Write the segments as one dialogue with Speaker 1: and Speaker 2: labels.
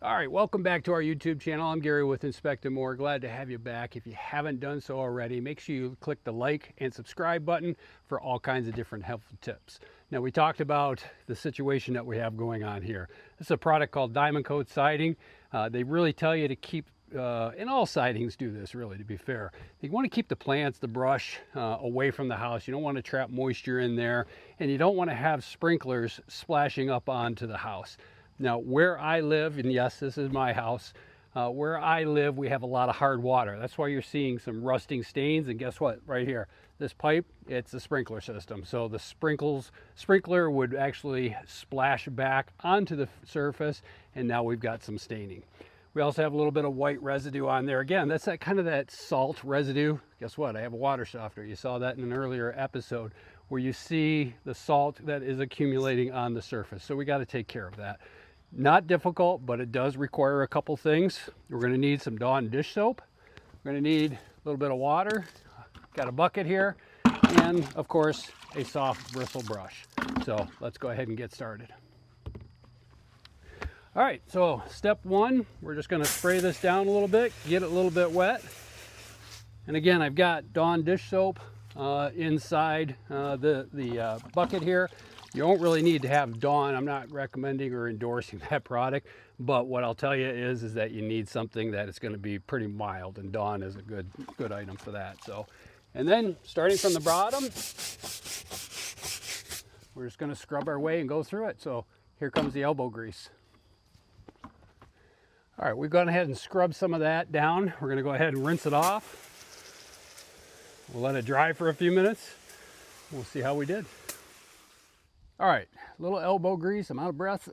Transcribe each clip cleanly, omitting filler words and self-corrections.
Speaker 1: All right, welcome back to our YouTube channel. I'm Gary with Inspect and More. Glad to have you back. If you haven't done so already, make sure you click the like and subscribe button for all kinds of different helpful tips. Now, we talked about the situation that we have going on here. This is a product called Diamond Coat Siding. They really tell you to keep, and all sidings do this really, to be fair. You want to keep the plants, the brush, away from the house. You don't want to trap moisture in there, and you don't want to have sprinklers splashing up onto the house. Now, where I live, and yes, this is my house, where I live, we have a lot of hard water. That's why you're seeing some rusting stains. And guess what? Right here, this pipe, it's a sprinkler system. So the sprinkler would actually splash back onto the surface, and now we've got some staining. We also have a little bit of white residue on there. Again, that's that kind of that salt residue. Guess what? I have a water softener. You saw that in an earlier episode where you see the salt that is accumulating on the surface. So we got to take care of that. Not difficult, but it does require a couple things. We're going to need some Dawn dish soap. We're going to need a little bit of water. Got a bucket here, and of course a soft bristle brush. So let's go ahead and get started. All right, so step one, we're just going to spray this down a little bit, get it a little bit wet. And again, I've got Dawn dish soap inside the bucket here. You don't really need to have Dawn. I'm not recommending or endorsing that product, but what I'll tell you is that you need something that is going to be pretty mild, and Dawn is a good item for that. So, and then starting from the bottom, we're just going to scrub our way and go through it. So here comes the elbow grease. All right, we've gone ahead and scrubbed some of that down. We're going to go ahead and rinse it off. We'll let it dry for a few minutes. We'll see how we did. All right, a little elbow grease. I'm out of breath.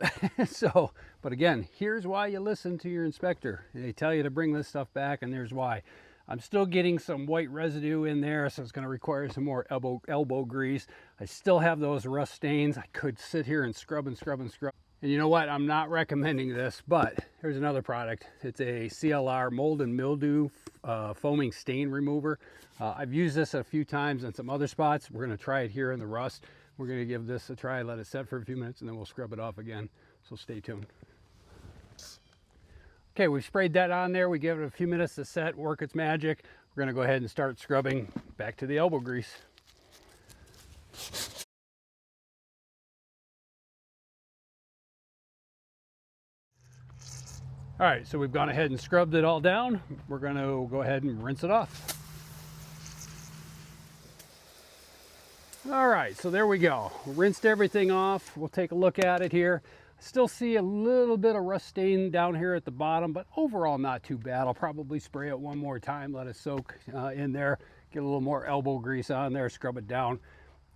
Speaker 1: But again, here's why you listen to your inspector. They tell you to bring this stuff back, and there's why. I'm still getting some white residue in there, so it's going to require some more elbow grease. I still have those rust stains. I could sit here and scrub and scrub and scrub. And you know what? I'm not recommending this, but here's another product. It's a CLR mold and mildew foaming stain remover. I've used this a few times in some other spots. We're going to try it here in the rust. We're going to give this a try, let it set for a few minutes, and then we'll scrub it off again. So stay tuned. Okay, we've sprayed that on there. We give it a few minutes to set, work its magic. We're going to go ahead and start scrubbing back to the elbow grease. All right, so we've gone ahead and scrubbed it all down. We're going to go ahead and rinse it off. All right, so there we go. Rinsed everything off. We'll take a look at it here. I still see a little bit of rust stain down here at the bottom, but overall not too bad. I'll probably spray it one more time, let it soak in there, get a little more elbow grease on there, scrub it down,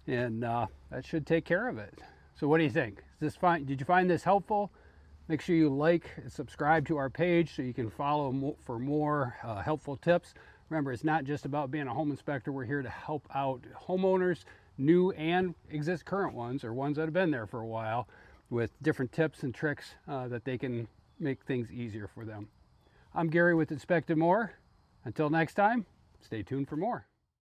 Speaker 1: and that should take care of it. So what do you think? Is this fine? Did you find this helpful? Make sure you like and subscribe to our page so you can follow for more helpful tips. Remember, it's not just about being a home inspector. We're here to help out homeowners, new and current ones, or ones that have been there for a while, with different tips and tricks that they can make things easier for them. I'm Gary with Inspect and More. Until next time, stay tuned for more.